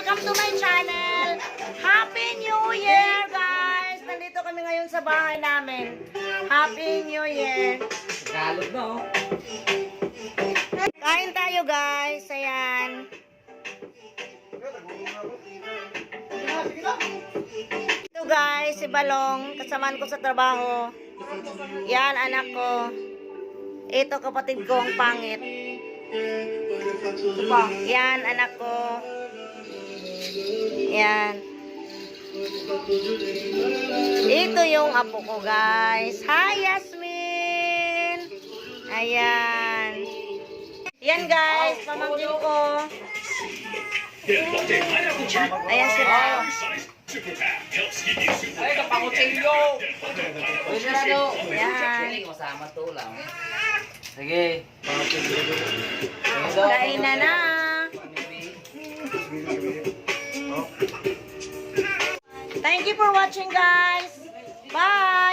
Welcome to my channel. Happy New Year, guys. Nandito kami ngayon sa bahay namin. Happy New Year. Galog na, oh. Kain tayo, guys. Ayan. Ito, guys, si Balong. Kasamaan ko sa trabaho. Yan, anak ko. Ito, kapatid ko, ang pangit. Yan, anak ko. Yan. Ito yung apo ko, guys. Hi, Yasmin! Ayan. Yan, guys. Pamangkin ko. Ayan sila. Ay, kapangutsilyo! Uy, sarado! Yan. Masama to lang. Sige. Kain na na. Thank you for watching, guys. Bye!